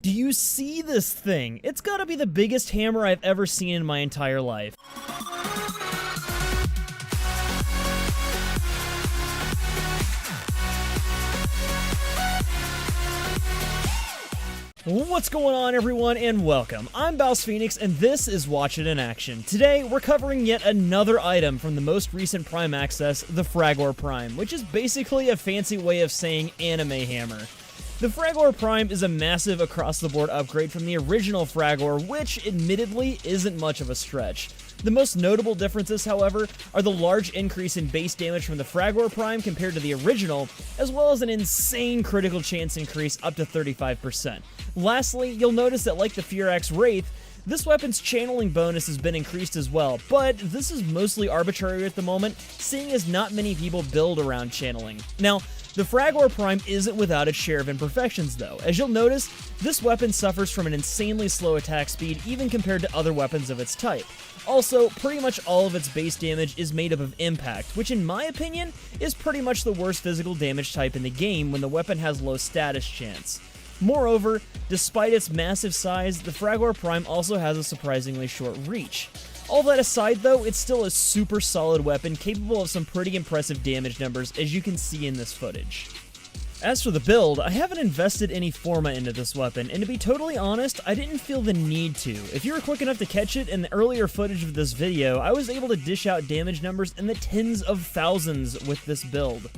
Do you see this thing? It's gotta be the biggest hammer I've ever seen in my entire life. What's going on, everyone, and welcome. I'm BouseFeenux, and this is Watch It in Action. Today, we're covering yet another item from the most recent Prime access, the Fragor Prime, which is basically a fancy way of saying anime hammer. The Fragor Prime is a massive across-the-board upgrade from the original Fragor, which, admittedly, isn't much of a stretch. The most notable differences, however, are the large increase in base damage from the Fragor Prime compared to the original, as well as an insane critical chance increase up to 35%. Lastly, you'll notice that like the Furax Wraith, this weapon's channeling bonus has been increased as well, but this is mostly arbitrary at the moment, seeing as not many people build around channeling. Now, the Fragor Prime isn't without its share of imperfections though. As you'll notice, this weapon suffers from an insanely slow attack speed even compared to other weapons of its type. Also, pretty much all of its base damage is made up of impact, which in my opinion is pretty much the worst physical damage type in the game when the weapon has low status chance. Moreover, despite its massive size, the Fragor Prime also has a surprisingly short reach. All that aside though, it's still a super solid weapon capable of some pretty impressive damage numbers, as you can see in this footage. As for the build, I haven't invested any forma into this weapon, and to be totally honest, I didn't feel the need to. If you were quick enough to catch it in the earlier footage of this video, I was able to dish out damage numbers in the tens of thousands with this build.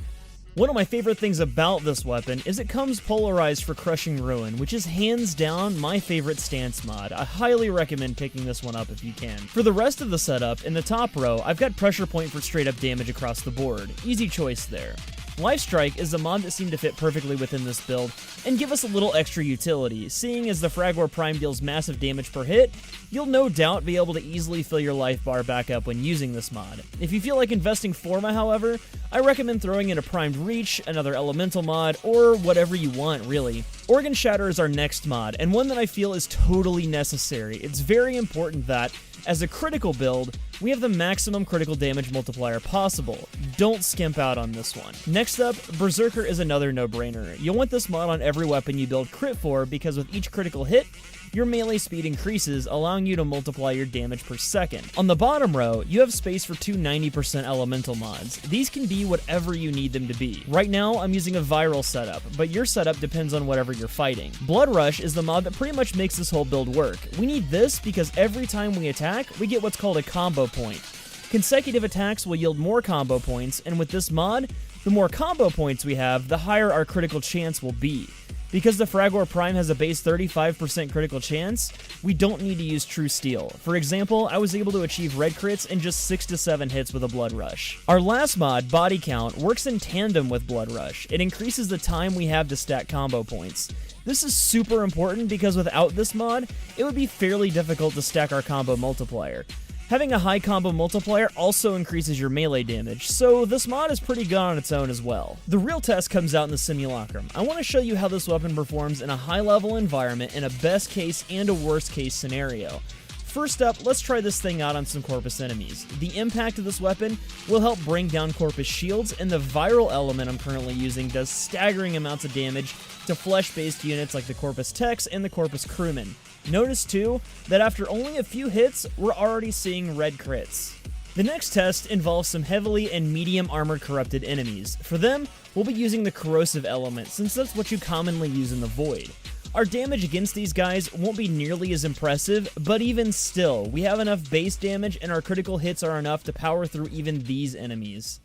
One of my favorite things about this weapon is it comes polarized for Crushing Ruin, which is hands down my favorite stance mod. I highly recommend picking this one up if you can. For the rest of the setup, in the top row, I've got Pressure Point for straight up damage across the board. Easy choice there. Life Strike is a mod that seemed to fit perfectly within this build and give us a little extra utility. Seeing as the Fragor Prime deals massive damage per hit, you'll no doubt be able to easily fill your life bar back up when using this mod. If you feel like investing forma, however, I recommend throwing in a Primed Reach, another elemental mod, or whatever you want, really. Organ Shatter is our next mod, and one that I feel is totally necessary. It's very important that, as a critical build, we have the maximum critical damage multiplier possible. Don't skimp out on this one. Next up, Berserker is another no-brainer. You'll want this mod on every weapon you build crit for, because with each critical hit, your melee speed increases, allowing you to multiply your damage per second. On the bottom row, you have space for two 90% elemental mods. These can be whatever you need them to be. Right now, I'm using a viral setup, but your setup depends on whatever you're fighting. Blood Rush is the mod that pretty much makes this whole build work. We need this because every time we attack, we get what's called a combo point. Consecutive attacks will yield more combo points, and with this mod, the more combo points we have, the higher our critical chance will be. Because the Fragor Prime has a base 35% critical chance, we don't need to use True Steel. For example, I was able to achieve red crits in just 6 to 7 hits with a Blood Rush. Our last mod, Body Count, works in tandem with Blood Rush. It increases the time we have to stack combo points. This is super important because without this mod, it would be fairly difficult to stack our combo multiplier. Having a high combo multiplier also increases your melee damage, so this mod is pretty good on its own as well. The real test comes out in the Simulacrum. I want to show you how this weapon performs in a high-level environment in a best case and a worst case scenario. First up, let's try this thing out on some Corpus enemies. The impact of this weapon will help bring down Corpus shields, and the viral element I'm currently using does staggering amounts of damage to flesh-based units like the Corpus Techs and the Corpus Crewmen. Notice too, that after only a few hits, we're already seeing red crits. The next test involves some heavily and medium armored corrupted enemies. For them, we'll be using the corrosive element, since that's what you commonly use in the Void. Our damage against these guys won't be nearly as impressive, but even still, we have enough base damage and our critical hits are enough to power through even these enemies.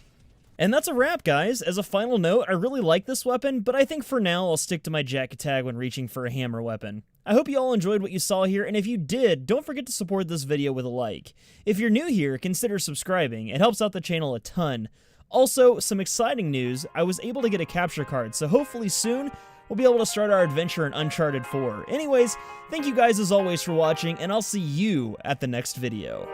And that's a wrap, guys. As a final note, I really like this weapon, but I think for now I'll stick to my jacket tag when reaching for a hammer weapon. I hope you all enjoyed what you saw here, and if you did, don't forget to support this video with a like. If you're new here, consider subscribing. It helps out the channel a ton. Also, some exciting news, I was able to get a capture card, so hopefully soon, we'll be able to start our adventure in Uncharted 4. Anyways, thank you guys as always for watching, and I'll see you at the next video.